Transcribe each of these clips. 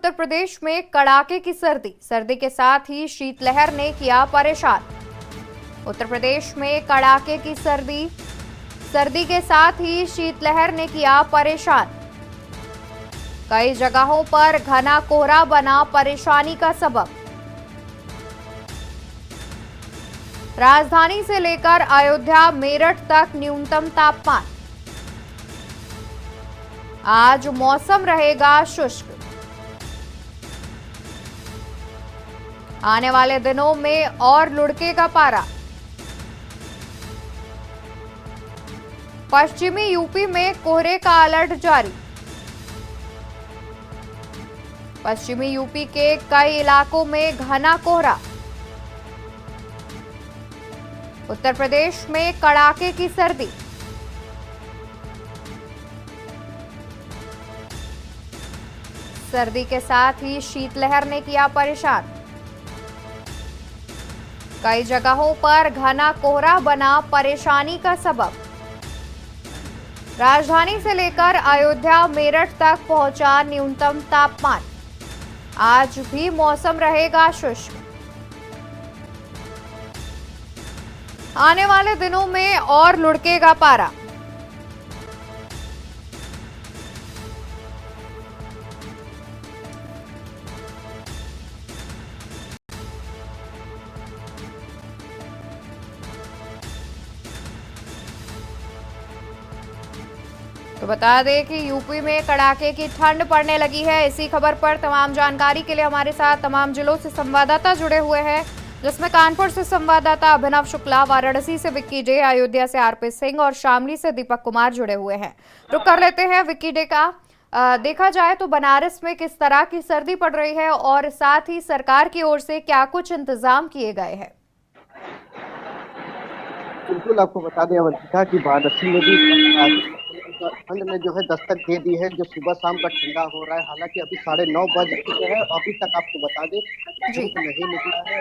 उत्तर प्रदेश में कड़ाके की सर्दी के साथ ही शीतलहर ने किया परेशान। उत्तर प्रदेश में कड़ाके की सर्दी के साथ ही शीतलहर ने किया परेशान। कई जगहों पर घना कोहरा बना परेशानी का सबब। राजधानी से लेकर अयोध्या मेरठ तक न्यूनतम तापमान। आज मौसम रहेगा शुष्क। आने वाले दिनों में और लुढ़केगा पारा। पश्चिमी यूपी में कोहरे का अलर्ट जारी। पश्चिमी यूपी के कई इलाकों में घना कोहरा। उत्तर प्रदेश में कड़ाके की सर्दी। सर्दी के साथ ही शीतलहर ने किया परेशान। कई जगहों पर घना कोहरा बना परेशानी का सबब। राजधानी से लेकर अयोध्या मेरठ तक पहुंचा न्यूनतम तापमान। आज भी मौसम रहेगा शुष्क। आने वाले दिनों में और लुढ़केगा पारा। तो बता दें कि यूपी में कड़ाके की ठंड पड़ने लगी है। इसी खबर पर तमाम जानकारी के लिए हमारे साथ तमाम जिलों से संवाददाता जुड़े हुए हैं, जिसमें कानपुर से संवाददाता अभिनव शुक्ला, वाराणसी से विक्की डे, अयोध्या से आरपी सिंह और शामली से दीपक कुमार जुड़े हुए हैं। रुक कर लेते हैं विक्की डे का। देखा जाए तो बनारस में किस तरह की सर्दी पड़ रही है और साथ ही सरकार की ओर से क्या कुछ इंतजाम किए गए हैं? बिल्कुल, आपको बता दें अवंतिका की वाराणसी में भी ठंड ने जो है दस्तक दे दी है। जो सुबह शाम का ठंडा हो रहा है, हालांकि अभी 9:30 बज चुके हैं, अभी तक आपको बता दें धूप नहीं निकला है।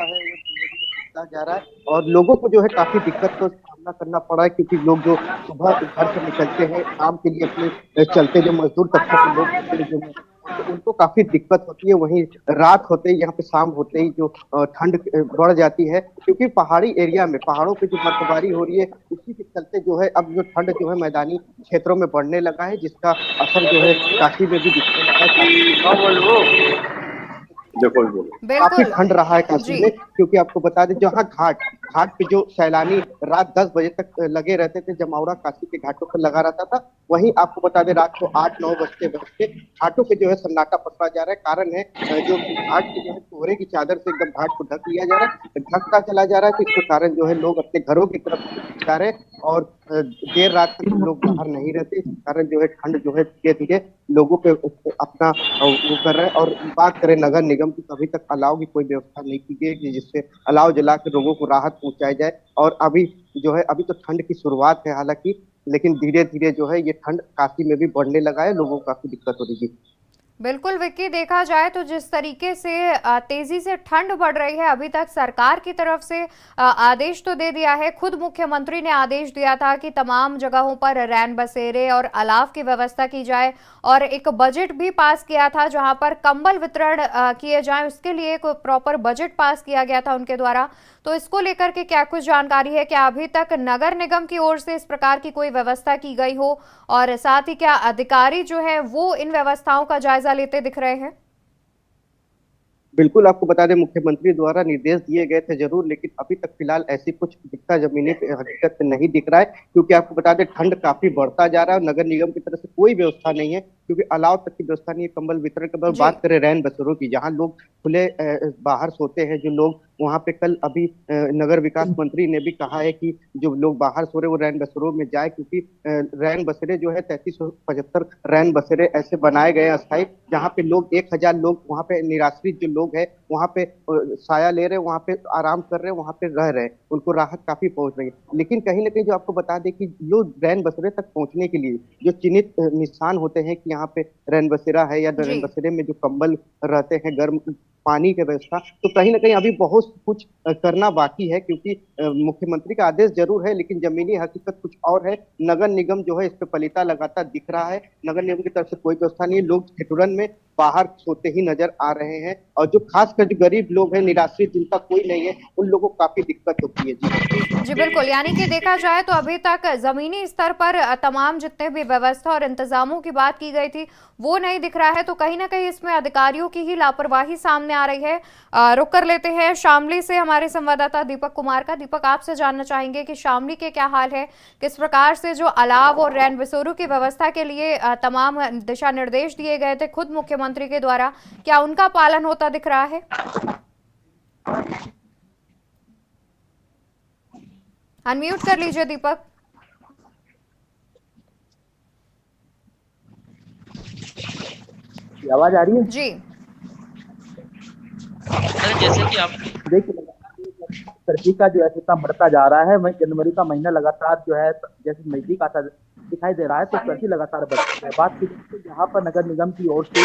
वो निकलता जा रहा है और लोगों को जो है काफी दिक्कत का सामना करना पड़ा है, क्योंकि लोग जो सुबह घर से निकलते हैं काम के लिए, अपने चलते जो मजदूर तबके के लोग होते हैं जो तो उनको काफी दिक्कत होती है। वहीं रात होते ही, यहाँ पे शाम होते ही जो ठंड बढ़ जाती है, क्योंकि पहाड़ी एरिया में पहाड़ों पे जो बर्फबारी हो रही है, उसी के चलते जो है अब जो ठंड जो है मैदानी क्षेत्रों में बढ़ने लगा है, जिसका असर जो है काशी में भी दिखने लगा है। काफी ठंड रहा है काशी में, क्योंकि आपको बता दें जहाँ घाट पे जो सैलानी रात 10 बजे तक लगे रहते थे, जमावड़ा काशी के घाटों पर लगा रहता था, वहीं आपको बता दें रात को 8-9 बजते घाटों पे जो है सन्नाटा पसरा जा रहा है। कारण है जो घाट के जो है कोहरे की चादर से एकदम घाट को ढक लिया जा रहा है, ढकता चला जा रहा है। तो इसके कारण जो है लोग अपने घरों की तरफ जा रहे हैं और देर रात तक लोग बाहर नहीं रहते। इस कारण जो है ठंड जो है धीरे धीरे लोगों पे अपना वो कर रहे हैं। और बात करें नगर निगम की, अभी तक अलाव की कोई व्यवस्था नहीं की गई कि जिससे अलाव जला के लोगों को राहत पहुंचाई जाए। और अभी जो है अभी तो ठंड की शुरुआत है हालांकि, लेकिन धीरे धीरे जो है ये ठंड काशी में भी बढ़ने लगा है, लोगों को काफी दिक्कत हो रही है। बिल्कुल विक्की, देखा जाए तो जिस तरीके से तेजी से ठंड बढ़ रही है, अभी तक सरकार की तरफ से आदेश तो दे दिया है। खुद मुख्यमंत्री ने आदेश दिया था कि तमाम जगहों पर रैन बसेरे और अलाव की व्यवस्था की जाए और एक बजट भी पास किया था जहां पर कंबल वितरण किए जाएं। उसके लिए एक प्रॉपर बजट पास किया गया था उनके द्वारा। तो इसको लेकर के क्या कुछ जानकारी है? क्या अभी तक नगर निगम की ओर से इस प्रकार की कोई व्यवस्था की गई हो और साथ ही क्या अधिकारी जो है वो इन व्यवस्थाओं का जायजा लेते दिख रहे हैं? बिल्कुल, आपको बता दें मुख्यमंत्री द्वारा निर्देश दिए गए थे जरूर, लेकिन अभी तक फिलहाल ऐसी कुछ दिखता जमीनी हकीकत नहीं दिख रहा है। क्योंकि आपको बता दें ठंड काफी बढ़ता जा रहा है और नगर निगम की तरफ से कोई व्यवस्था नहीं है, क्योंकि अलाव तक की व्यवस्था नहीं है। कंबल वितरण के बाद बात करें रैन बसेरों की, जहाँ लोग खुले बाहर सोते हैं, जो लोग वहां पे कल अभी नगर विकास मंत्री ने भी कहा है कि जो लोग बाहर सो रहे वो रैन बसेरों में जाए, क्योंकि रैन बसेरे जो है 3375 रैन बसेरे ऐसे बनाए गए अस्थायी, जहाँ पे लोग 1000 लोग वहाँ पे निराश्रित जो लोग हैं वहाँ पे साया ले रहे हैं, वहाँ पे आराम कर रहे हैं, वहाँ पे रह रहे हैं, उनको राहत काफी पहुंच रही है। लेकिन कहीं ना कहीं जो आपको बता दें कि लोग रैन बसेरे तक पहुंचने के लिए जो चिन्हित निशान होते हैं कि यहाँ पे रैन बसेरा है या रैन बसेरे में जो कंबल रहते हैं, गर्म पानी की व्यवस्था, तो कहीं ना कहीं अभी बहुत कुछ करना बाकी है। क्योंकि मुख्यमंत्री का आदेश जरूर है, लेकिन जमीनी हकीकत कुछ और है। नगर निगम जो है इस पे पलीता लगाता दिख रहा है। नगर निगम की तरफ से कोई व्यवस्था नहीं है। लोग ठिठुरन में बाहर सोते ही नजर आ रहे हैं। और जो खासकर जो गरीब लोग हैं, निराश्रित, जिनका कोई नहीं है, उन लोगों को काफी दिक्कत होती है। जी जी बिल्कुल, यानी कि देखा जाए तो अभी तक जमीनी स्तर पर तमाम जितने भी व्यवस्था और इंतजामों की बात की गई थी वो नहीं दिख रहा है, तो कहीं ना कहीं इसमें अधिकारियों की ही लापरवाही सामने आ रही है। रुक कर लेते हैं शामली से हमारे संवाददाता दीपक कुमार का। दीपक, आपसे जानना चाहेंगे कि शामली के क्या हाल है, किस प्रकार से जो अलाव और रैन बसेरों की व्यवस्था के लिए तमाम दिशा निर्देश दिए गए थे खुद मुख्यमंत्री के द्वारा, क्या उनका पालन होता दिख रहा है? अनम्यूट कर लीजिए दीपक। आवाज आ रही है जी जैसे कि आप देखिए, सर्दी का जो है सिलसिला बढ़ता जा रहा है। वहीं जनवरी का महीना लगातार जो है जैसे नजदीक आता दिखाई दे रहा है, तो सर्दी लगातार बढ़ रही है। बात की जाए तो यहाँ पर नगर निगम की ओर से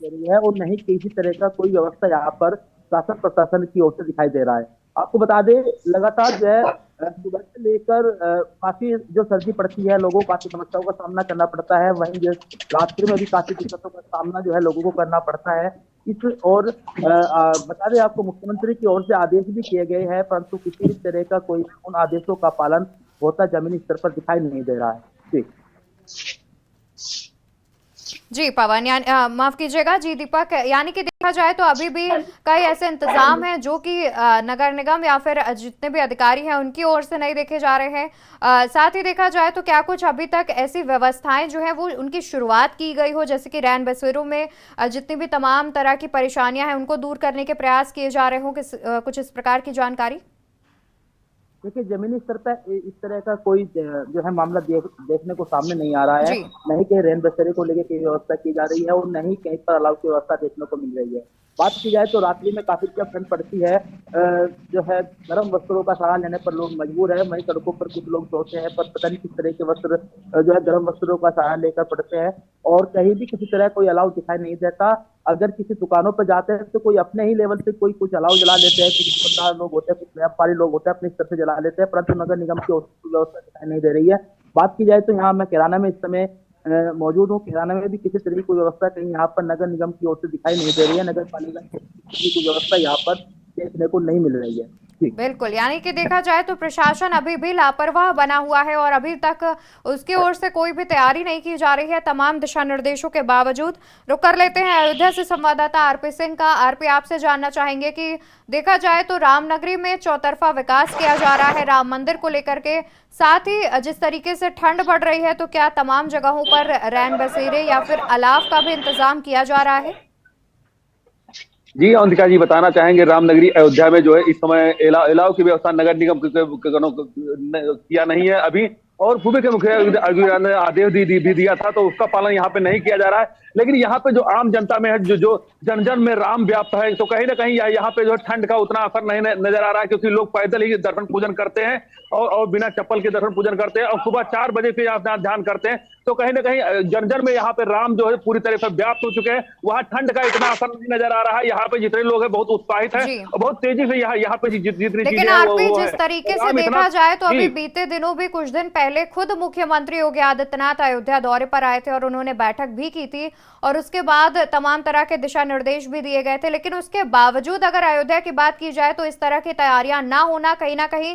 रही है और नहीं किसी तरह का कोई व्यवस्था यहाँ पर शासन प्रशासन की ओर से दिखाई दे रहा है। आपको बता दें, लगातार जो है सुबह से लेकर काफी जो सर्दी पड़ती है, लोगों को काफी समस्याओं का सामना करना पड़ता है। वहीं जो रात्रि में भी काफी दिक्कतों का सामना जो है लोगों को करना पड़ता है। इस और बता दें आपको, मुख्यमंत्री की ओर से आदेश भी किए गए हैं, परंतु किसी भी तरह का कोई उन आदेशों का पालन होता जमीनी स्तर पर दिखाई नहीं दे रहा है। जी जी पवन, माफ कीजिएगा जी दीपक, यानी कि देखा जाए तो अभी भी कई ऐसे इंतजाम हैं जो कि नगर निगम या फिर जितने भी अधिकारी हैं उनकी ओर से नहीं देखे जा रहे हैं। साथ ही देखा जाए तो क्या कुछ अभी तक ऐसी व्यवस्थाएं जो है वो उनकी शुरुआत की गई हो, जैसे कि रैन बसेरों में जितनी भी तमाम तरह की परेशानियां हैं उनको दूर करने के प्रयास किए जा रहे हो, कुछ इस प्रकार की जानकारी? देखिए, जमीनी स्तर पर इस तरह का कोई जो है मामला देखने को सामने नहीं आ रहा है। जी। नहीं कहीं रैन बसेरे को लेकर कोई व्यवस्था की जा रही है और नहीं कहीं पर अलाव की व्यवस्था देखने को मिल रही है। बात की जाए तो रात्रि में काफी जब ठंड पड़ती है, जो है गर्म वस्त्रों का सहारा लेने पर लोग मजबूर है। वहीं सड़कों पर कुछ लोग सोते हैं, पर पता नहीं किस तरह के वस्त्र जो है गर्म वस्त्रों का सहारा लेकर पड़ते हैं और कहीं भी किसी तरह कोई अलाव दिखाई नहीं देता। अगर किसी दुकानों पर जाते हैं तो कोई अपने ही लेवल से कोई कुछ अलाव जला लेते हैं, कुछ दुकानदार लोग होते हैं, कुछ व्यापारी लोग होते हैं, अपने स्तर से जला लेते हैं, परंतु नगर निगम की व्यवस्था दिखाई नहीं दे रही है। बात की जाए तो यहाँ मैं किराना में इस समय मौजूद हूँ। किराना में भी किसी तरह की कोई व्यवस्था कहीं यहाँ पर नगर निगम की ओर से दिखाई नहीं दे रही है। नगर पालिका की कोई व्यवस्था यहाँ पर देखने को नहीं मिल रही है। बिल्कुल, यानी कि देखा जाए तो प्रशासन अभी भी लापरवाह बना हुआ है और अभी तक उसकी ओर से कोई भी तैयारी नहीं की जा रही है तमाम दिशा निर्देशों के बावजूद। रुक कर लेते हैं अयोध्या से संवाददाता आरपी सिंह का। आरपी, आपसे जानना चाहेंगे कि देखा जाए तो रामनगरी में चौतरफा विकास किया जा रहा है राम मंदिर को लेकर के, साथ ही जिस तरीके से ठंड बढ़ रही है तो क्या तमाम जगहों पर रैन बसेरे या फिर अलाव का भी इंतजाम किया जा रहा है? जी अवंतिका जी, बताना चाहेंगे रामनगरी अयोध्या में जो है इस समय अलाव की व्यवस्था नगर निगम किया नहीं है अभी, और सूबे के मुखिया ने आदेश भी दिया था तो उसका पालन यहाँ पे नहीं किया जा रहा है। लेकिन यहाँ पे जो आम जनता में है, जो जन जन में राम व्याप्त है, तो कहीं ना कहीं यहाँ पे जो है ठंड का उतना असर नहीं नजर आ रहा है, क्योंकि लोग पैदल ही दर्शन पूजन करते हैं और बिना चप्पल के दर्शन पूजन करते हैं और सुबह 4 बजे से यहाँ ध्यान करते हैं। तो कहीं ना कहीं जन जन में यहाँ पे राम जो है पूरी तरह से व्याप्त हो चुके हैं। वहाँ ठंड का इतना असर नहीं नजर आ रहा है। यहाँ पे जितने लोग हैं बहुत उत्साहित है और बहुत तेजी से यहाँ पे जितनी लेकिन आरपी, जिस तरीके से देखा जाए तो अभी बीते दिनों भी कुछ दिन पहले खुद मुख्यमंत्री योगी आदित्यनाथ अयोध्या दौरे पर आए थे और उन्होंने बैठक भी की थी और उसके बाद तमाम तरह के दिशा निर्देश भी दिए गए थे। लेकिन उसके बावजूद अगर अयोध्या की बात की जाए तो इस तरह की तैयारियां ना होना कहीं ना कहीं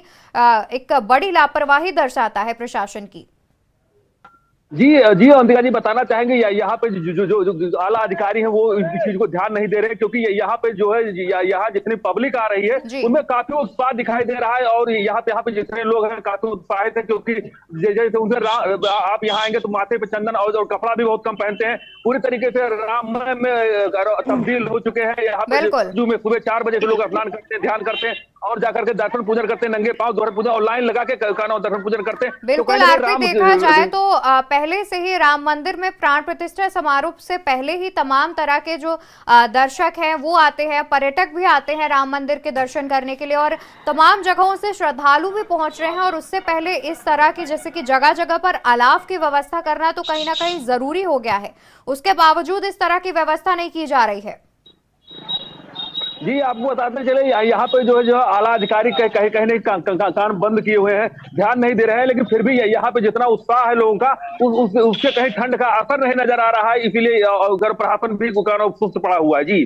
एक बड़ी लापरवाही दर्शाता है प्रशासन की। जी अवंतिका जी, बताना चाहेंगे यहाँ पे जो आला अधिकारी हैं वो इस चीज को ध्यान नहीं दे रहे, क्योंकि यहाँ पे जो है यहाँ जितनी पब्लिक आ रही है उनमें काफी उत्साह दिखाई दे रहा है और यहाँ पे जितने लोग हैं काफी उत्साहित है, क्योंकि जैसे उनसे आप यहाँ आएंगे तो माथे पे चंदन और कपड़ा भी बहुत कम पहनते हैं, पूरी तरीके से राम में तब्दील हो चुके हैं। यहाँ पे जो में सुबह 4 बजे से लोग स्नान करते हैं, ध्यान करते हैं और जाकर के दर्शन पूजन करते हैं, नंगे पांव द्वारा पूजा और लाइन लगा के दर्शन पूजन करते हैं। बिल्कुल आरती, देखा जाए तो पहले से ही राम मंदिर में प्राण प्रतिष्ठा समारोह से पहले ही तमाम तरह के जो दर्शक हैं वो आते हैं, पर्यटक भी आते हैं राम मंदिर के दर्शन करने के लिए और तमाम जगहों से श्रद्धालु भी पहुंच रहे हैं। और उससे पहले इस तरह की जैसे कि जगह जगह पर अलाव की व्यवस्था करना तो कहीं ना कहीं जरूरी हो गया है, उसके बावजूद इस तरह की व्यवस्था नहीं की जा रही है। जी आपको बताते चले यहाँ पे जो है आला अधिकारी कहने कान बंद किए हुए हैं, ध्यान नहीं दे रहे हैं, लेकिन फिर भी यहाँ पे जितना उत्साह है लोगों का उससे कहीं ठंड का असर नहीं नजर आ रहा है, इसीलिए अगर प्रशासन भी सुस्त पड़ा हुआ है। जी